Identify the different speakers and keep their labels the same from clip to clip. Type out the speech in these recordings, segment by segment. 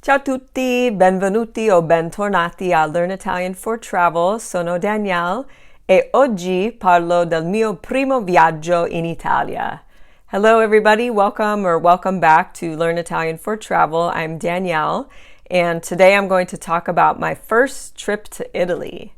Speaker 1: Ciao a tutti, benvenuti o bentornati a Learn Italian for Travel. Sono Danielle e oggi parlo del mio primo viaggio in Italia. Hello everybody, welcome back to Learn Italian for Travel. I'm Danielle and today I'm going to talk about my first trip to Italy.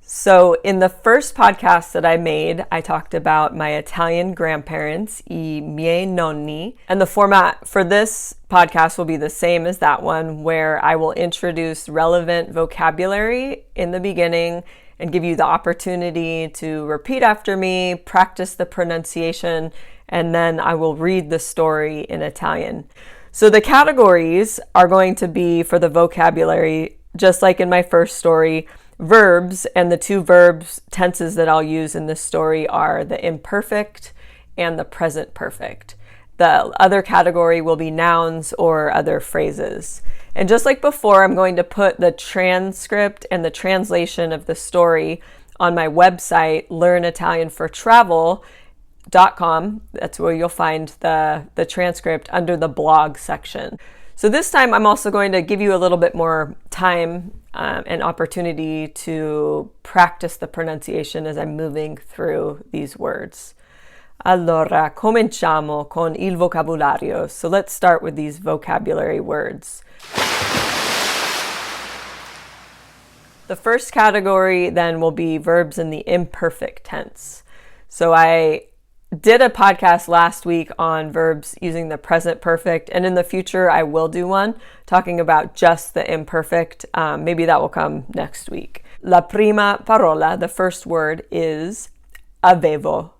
Speaker 1: So in the first podcast that I made, I talked about my Italian grandparents, I miei nonni, and the format for this podcast will be the same as that one, where I will introduce relevant vocabulary in the beginning and give you the opportunity to repeat after me, practice the pronunciation, and then I will read the story in Italian. So the categories are going to be, for the vocabulary, just like in my first story, verbs, and the two verbs tenses that I'll use in this story are the imperfect and the present perfect. The other category will be nouns or other phrases. And just like before, I'm going to put the transcript and the translation of the story on my website, learnitalianfortravel.com. That's where you'll find the transcript under the blog section. So this time I'm also going to give you a little bit more time and opportunity to practice the pronunciation as I'm moving through these words. Allora, cominciamo con il vocabolario. So let's start with these vocabulary words. The first category then will be verbs in the imperfect tense. So I did a podcast last week on verbs using the present perfect, and in the future I will do one talking about just the imperfect. Maybe that will come next week. La prima parola, the first word, is avevo.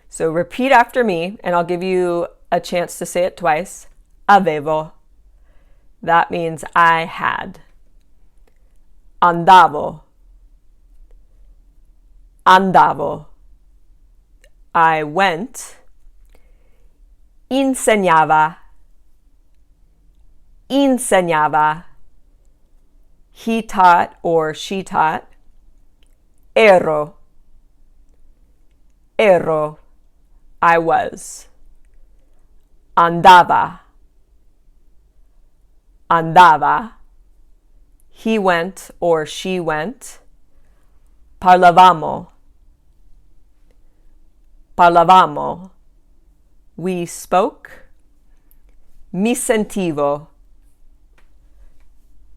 Speaker 1: So repeat after me, and I'll give you a chance to say it twice. Avevo. That means I had. Andavo. Andavo. I went. Insegnava. Insegnava. He taught or she taught. Ero. Ero. I was. Andava. Andava. He went or she went. Parlavamo. Parlavamo. We spoke. Mi sentivo.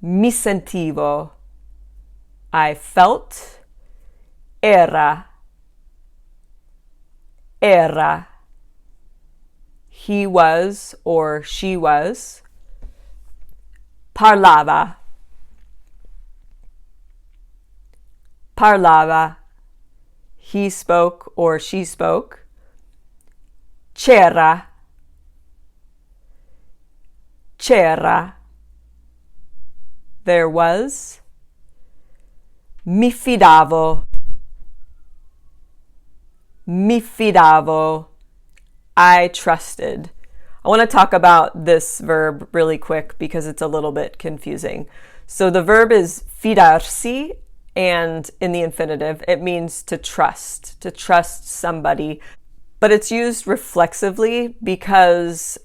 Speaker 1: Mi sentivo. I felt. Era. Era. He was or she was. Parlava. Parlava. He spoke or she spoke. C'era. C'era. There was. Mi fidavo. Mi fidavo. I trusted. I want to talk about this verb really quick because it's a little bit confusing. So the verb is fidarsi, and in the infinitive, it means to trust somebody. But it's used reflexively because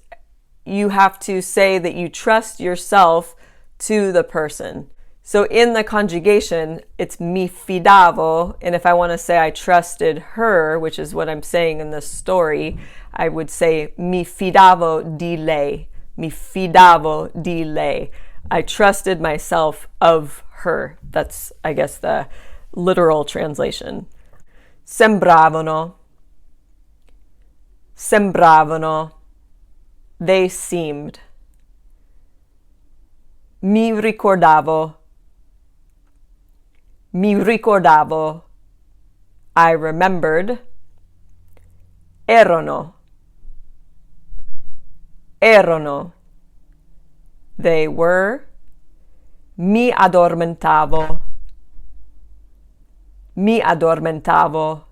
Speaker 1: you have to say that you trust yourself to the person. So in the conjugation, it's mi fidavo, and if I want to say I trusted her, which is what I'm saying in this story, I would say mi fidavo di lei. Mi fidavo di lei. I trusted myself of her. That's, I guess, the literal translation. Sembravano. Sembravano. They seemed. Mi ricordavo. Mi ricordavo. I remembered. Erano. Erano. They were. Mi addormentavo. Mi addormentavo.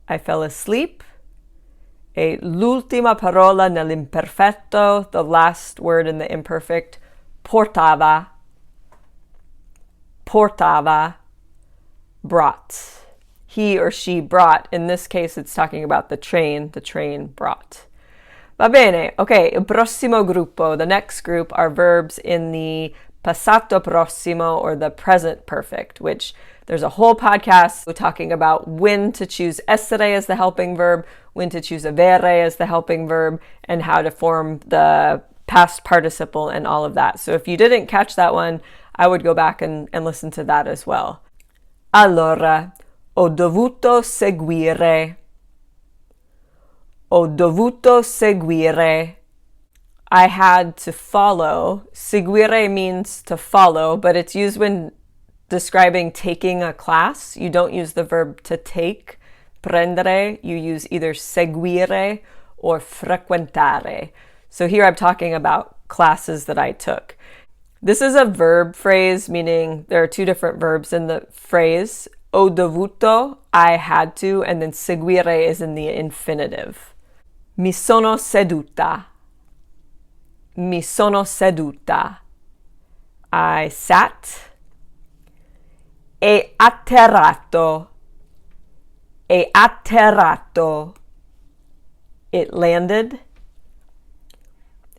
Speaker 1: I fell asleep. E l'ultima parola nell'imperfetto, the last word in the imperfect, portava. Portava. Brought. He or she brought. In this case, it's talking about the train. The train brought. Va bene. Okay, il prossimo gruppo. The next group are verbs in the passato prossimo, or the present perfect, which there's a whole podcast talking about when to choose essere as the helping verb, when to choose avere as the helping verb, and how to form the past participle and all of that. So if you didn't catch that one, I would go back and listen to that as well. Allora, ho dovuto seguire. Ho dovuto seguire. I had to follow. Seguire means to follow, but it's used when describing taking a class. You don't use the verb to take, prendere. You use either seguire or frequentare. So here I'm talking about classes that I took. This is a verb phrase, meaning there are two different verbs in the phrase. Ho dovuto, I had to, and then seguire is in the infinitive. Mi sono seduta. Mi sono seduta. I sat. E atterrato. E atterrato. It landed.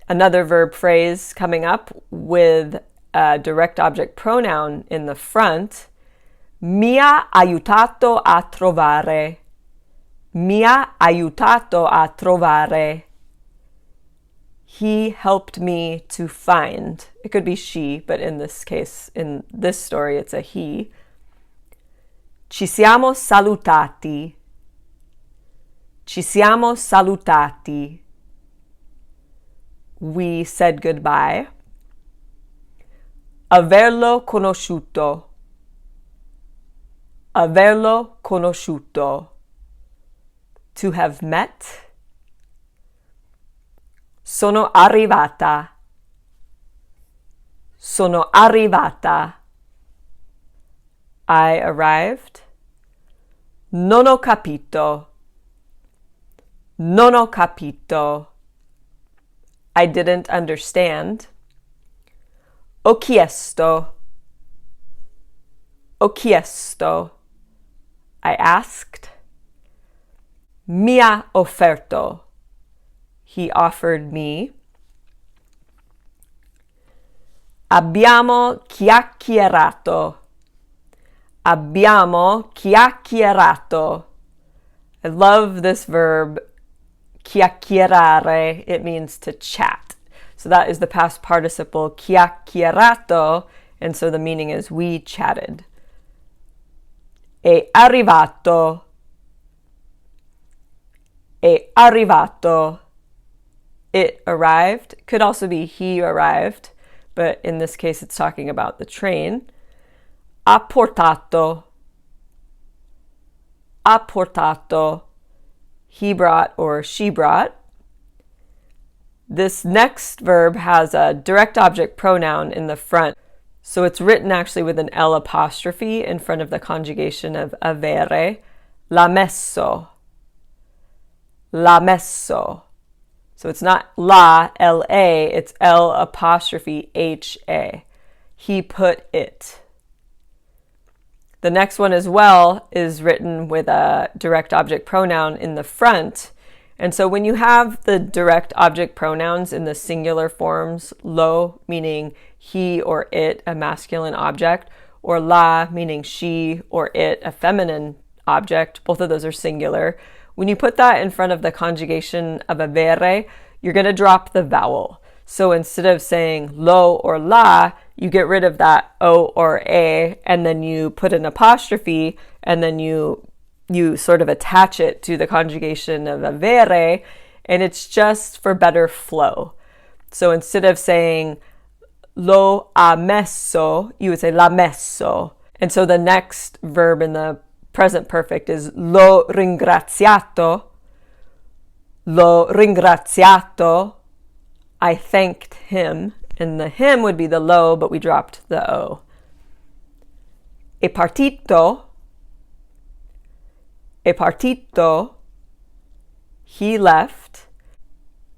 Speaker 1: Another verb phrase coming up with a direct object pronoun in the front. Mi ha aiutato a trovare. Mi ha aiutato a trovare. He helped me to find. It could be she, but in this case, in this story, it's a he. Ci siamo salutati. Ci siamo salutati. We said goodbye. Averlo conosciuto. Averlo conosciuto. To have met. Sono arrivata. Sono arrivata. I arrived. Non ho capito. Non ho capito. I didn't understand. Ho chiesto. Ho chiesto. I asked. Mi ha offerto. He offered me. Abbiamo chiacchierato. Abbiamo chiacchierato. I love this verb, chiacchierare. It means to chat. So that is the past participle chiacchierato, and so the meaning is we chatted. È arrivato. È arrivato. It arrived. Could also be he arrived, but in this case it's talking about the train. Ha portato. Ha portato. He brought or she brought. This next verb has a direct object pronoun in the front. So it's written actually with an L apostrophe in front of the conjugation of avere. L'ha messo. L'ha messo. So it's not la, L-A, it's L apostrophe H-A. He put it. The next one as well is written with a direct object pronoun in the front. And so when you have the direct object pronouns in the singular forms, lo meaning he or it, a masculine object, or la meaning she or it, a feminine object, both of those are singular. When you put that in front of the conjugation of avere, you're going to drop the vowel. So instead of saying lo or la, you get rid of that o or a, and then you put an apostrophe, and then you sort of attach it to the conjugation of avere, and it's just for better flow. So instead of saying lo ha messo, you would say l'ha messo. And so the next verb in the present perfect is l'ho ringraziato. L'ho ringraziato. I thanked him. And the him would be the lo, but we dropped the o. È partito. È partito. He left.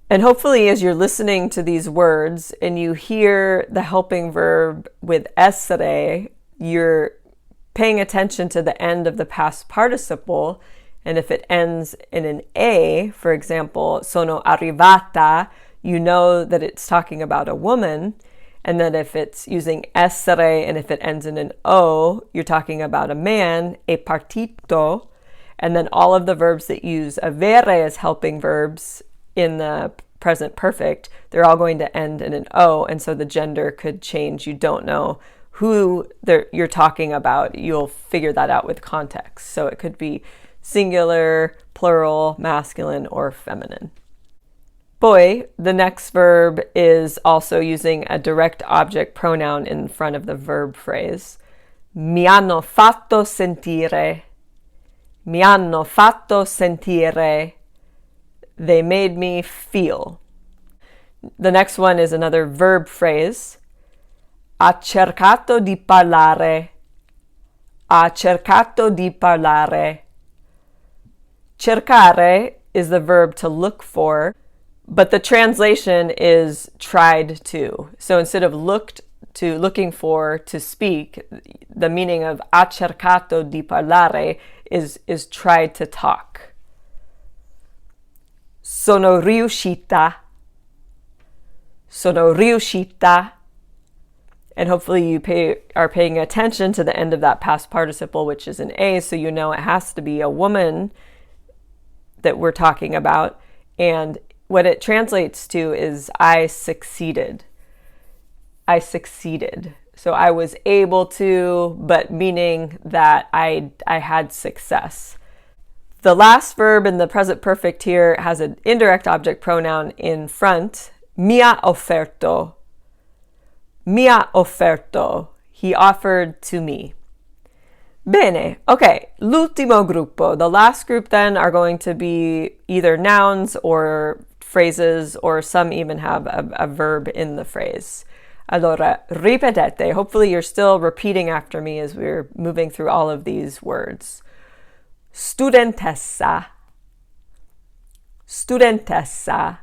Speaker 1: And hopefully as you're listening to these words and you hear the helping verb with essere, you're paying attention to the end of the past participle And if it ends in an A, for example, sono arrivata, you know that it's talking about a woman. And then if it's using essere and if it ends in an O, you're talking about a man, è partito. And then all of the verbs that use avere as helping verbs in the present perfect, they're all going to end in an O. And so the gender could change. You don't know who you're talking about. You'll figure that out with context. So it could be singular, plural, masculine, or feminine. Poi, the next verb is also using a direct object pronoun in front of the verb phrase. Mi hanno fatto sentire. Mi hanno fatto sentire. They made me feel. The next one is another verb phrase. Ha cercato di parlare. Ha cercato di parlare. Cercare is the verb to look for, but the translation is tried to. So instead of looking for, to speak, the meaning of ha cercato di parlare is tried to talk. Sono riuscita. Sono riuscita. And hopefully you are paying attention to the end of that past participle, which is an A, so you know it has to be a woman that we're talking about. And what it translates to is I succeeded. I succeeded. So I was able to, but meaning that I had success. The last verb in the present perfect here has an indirect object pronoun in front. Mi ha offerto. Mi ha offerto. He offered to me. Bene. Okay. L'ultimo gruppo. The last group then are going to be either nouns or phrases, or some even have a verb in the phrase. Allora, ripetete. Hopefully you're still repeating after me as we're moving through all of these words. Studentessa. Studentessa.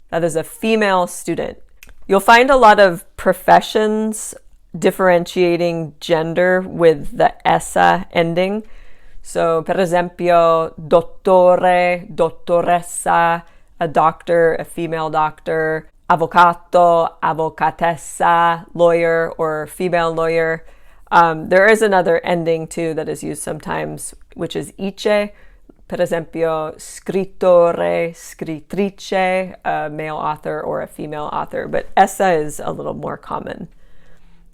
Speaker 1: That is a female student. You'll find a lot of professions differentiating gender with the essa ending. So, per esempio, dottore, dottoressa, a doctor, a female doctor, avvocato, avvocatessa, lawyer or female lawyer. There is another ending too that is used sometimes, which is ice. Per esempio, scrittore, scrittrice, a male author or a female author, but essa is a little more common.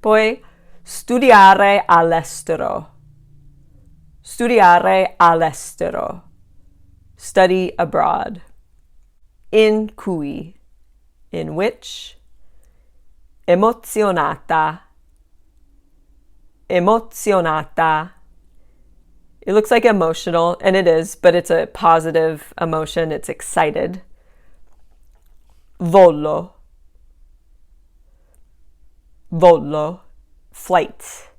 Speaker 1: Poi, studiare all'estero. Studiare all'estero. Study abroad. In cui. In which. Emozionata. Emozionata. It looks like emotional, and it is, but it's a positive emotion. It's excited. Volo. Volo. Flight.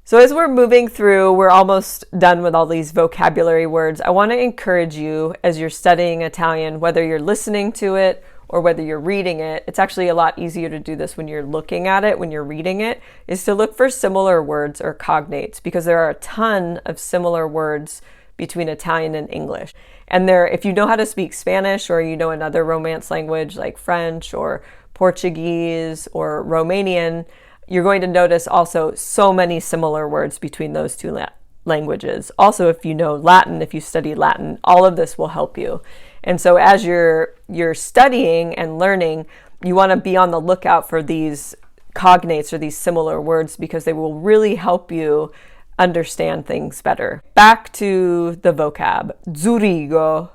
Speaker 1: So as we're moving through, we're almost done with all these vocabulary words. I want to encourage you as you're studying Italian, whether you're listening to it or whether you're reading it, it's actually a lot easier to do this when you're looking at it, when you're reading it, is to look for similar words or cognates, because there are a ton of similar words between Italian and English. And if you know how to speak Spanish, or you know another Romance language like French or Portuguese or Romanian, you're going to notice also so many similar words between those two languages. Also, if you know Latin, if you study Latin, all of this will help you. And so as you're studying and learning, you want to be on the lookout for these cognates or these similar words, because they will really help you understand things better. Back to the vocab. Zurigo.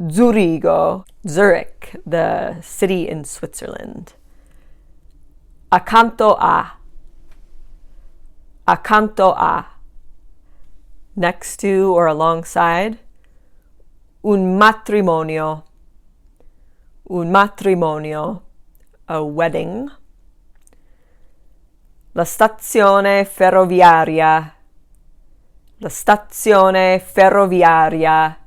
Speaker 1: Zurigo. Zurich, the city in Switzerland. Accanto a. Accanto a. Next to or alongside. Un matrimonio. Un matrimonio. A wedding. La stazione ferroviaria. La stazione ferroviaria.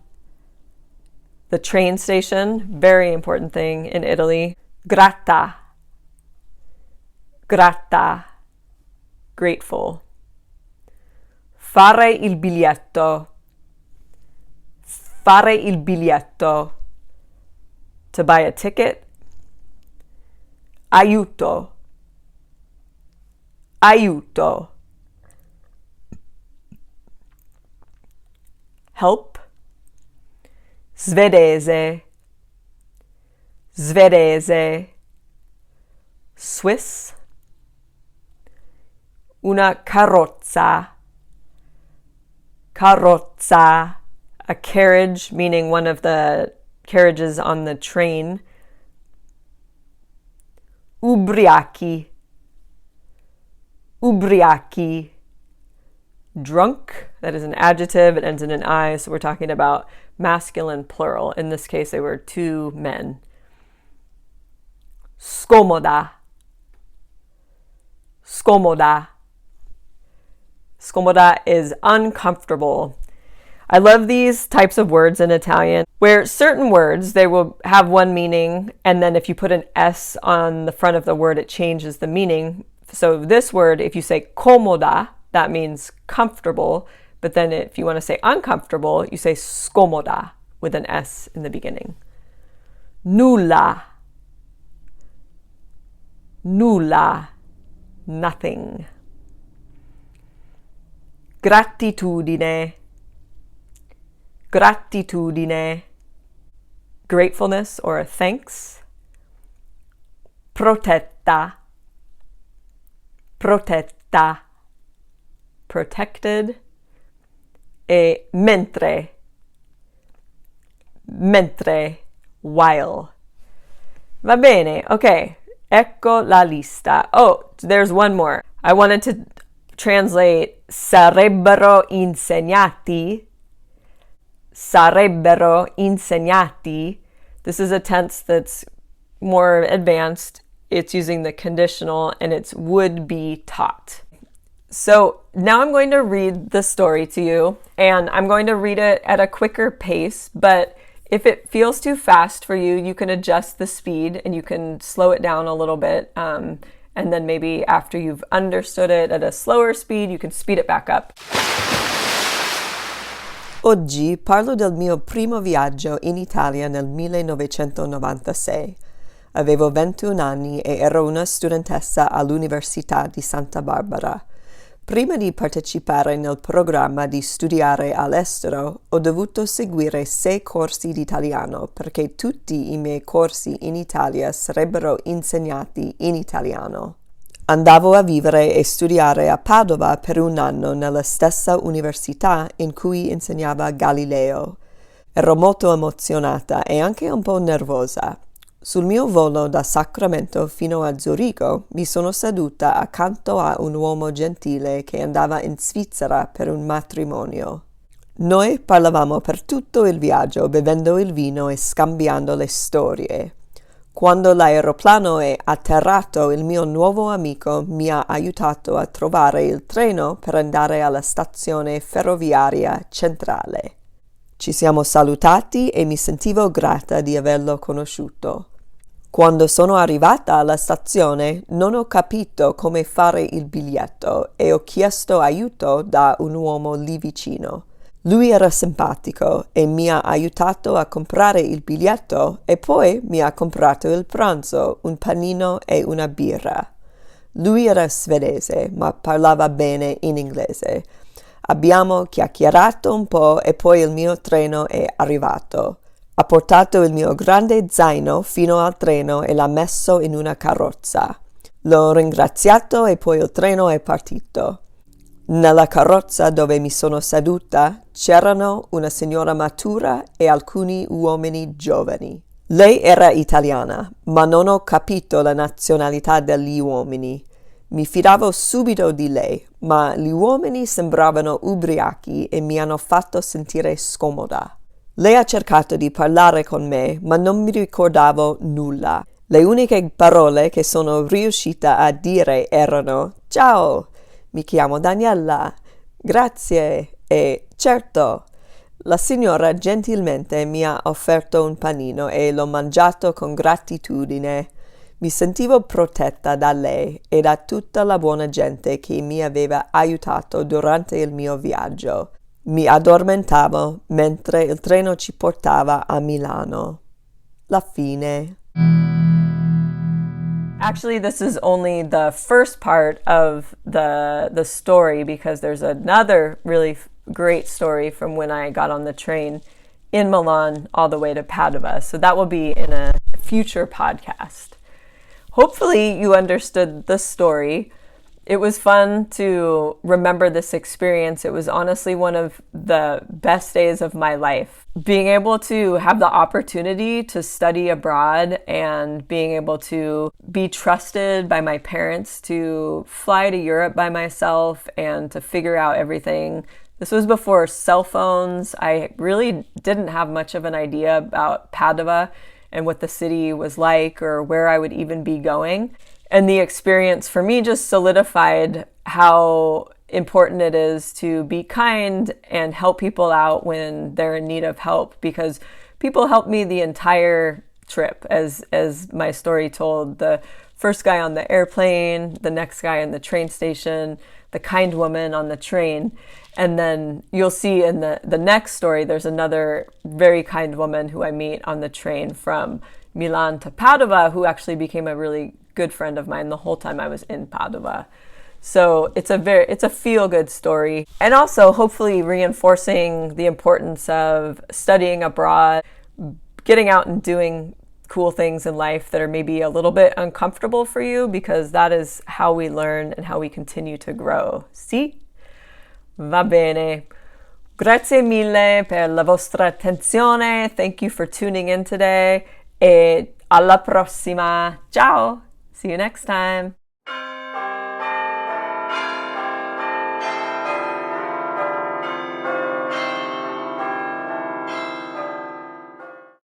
Speaker 1: The train station, very important thing in Italy. Grata. Grata. Grateful. Fare il biglietto. Fare il biglietto. To buy a ticket. Aiuto. Aiuto. Help. Svedese. Svedese. Swiss. Una carrozza. Carrozza. A carriage, meaning one of the carriages on the train. Ubriachi. Ubriachi. Drunk, that is an adjective, it ends in an I, so we're talking about masculine plural. In this case, they were two men. Scomoda. Scomoda. Scomoda is uncomfortable. I love these types of words in Italian, where certain words, they will have one meaning, and then if you put an S on the front of the word, it changes the meaning. So this word, if you say comoda, that means comfortable, but then if you want to say uncomfortable, you say scomoda with an S in the beginning. Nulla. Nulla. Nothing. Gratitudine. Gratitudine. Gratefulness or thanks. Protetta. Protetta. Protected. E mentre. Mentre. While. Va bene. Okay. Ecco la lista. Oh, there's one more. I wanted to translate sarebbero insegnati. Sarebbero insegnati. This is a tense that's more advanced. It's using the conditional and it's would be taught. So now I'm going to read the story to you, and I'm going to read it at a quicker pace, but if it feels too fast for you, you can adjust the speed and you can slow it down a little bit. And then maybe after you've understood it at a slower speed, you can speed it back up. Oggi parlo del mio primo viaggio in Italia nel 1996. Avevo 21 anni e ero una studentessa all'Università di Santa Barbara. Prima di partecipare nel programma di studiare all'estero, ho dovuto seguire 6 corsi di italiano perché tutti i miei corsi in Italia sarebbero insegnati in italiano. Andavo a vivere e studiare a Padova per un anno nella stessa università in cui insegnava Galileo. Ero molto emozionata e anche un po' nervosa. Sul mio volo da Sacramento fino a Zurigo mi sono seduta accanto a un uomo gentile che andava in Svizzera per un matrimonio. Noi parlavamo per tutto il viaggio bevendo il vino e scambiando le storie. Quando l'aeroplano è atterrato, il mio nuovo amico mi ha aiutato a trovare il treno per andare alla stazione ferroviaria centrale. Ci siamo salutati e mi sentivo grata di averlo conosciuto. Quando sono arrivata alla stazione non ho capito come fare il biglietto e ho chiesto aiuto da un uomo lì vicino. Lui era simpatico e mi ha aiutato a comprare il biglietto e poi mi ha comprato il pranzo, un panino e una birra. Lui era svedese, ma parlava bene in inglese. Abbiamo chiacchierato un po' e poi il mio treno è arrivato. Ha portato il mio grande zaino fino al treno e l'ha messo in una carrozza. L'ho ringraziato e poi il treno è partito. Nella carrozza dove mi sono seduta c'erano una signora matura e alcuni uomini giovani. Lei era italiana, ma non ho capito la nazionalità degli uomini. Mi fidavo subito di lei, ma gli uomini sembravano ubriachi e mi hanno fatto sentire scomoda. Lei ha cercato di parlare con me, ma non mi ricordavo nulla. Le uniche parole che sono riuscita a dire erano «Ciao, mi chiamo Daniela, grazie» e «Certo». La signora gentilmente mi ha offerto un panino e l'ho mangiato con gratitudine. Mi sentivo protetta da lei e da tutta la buona gente che mi aveva aiutato durante il mio viaggio. Mi addormentavo mentre il treno ci portava a Milano. La fine. Actually, this is only the first part of the story because there's another really great story from when I got on the train in Milan all the way to Padua. So that will be in a future podcast. Hopefully you understood the story. It was fun to remember this experience. It was honestly one of the best days of my life. Being able to have the opportunity to study abroad and being able to be trusted by my parents to fly to Europe by myself and to figure out everything. This was before cell phones. I really didn't have much of an idea about Padua and what the city was like or where I would even be going. And the experience for me just solidified how important it is to be kind and help people out when they're in need of help, because people helped me the entire trip, as my story told. The first guy on the airplane, the next guy in the train station, the kind woman on the train. And then you'll see in the next story, there's another very kind woman who I meet on the train from Milan to Padua, who actually became a really good friend of mine the whole time I was in Padua. So it's a feel-good story. And also hopefully reinforcing the importance of studying abroad, getting out and doing cool things in life that are maybe a little bit uncomfortable for you, because that is how we learn and how we continue to grow. See? Va bene. Grazie mille per la vostra attenzione. Thank you for tuning in today. E alla prossima. Ciao. See you next time.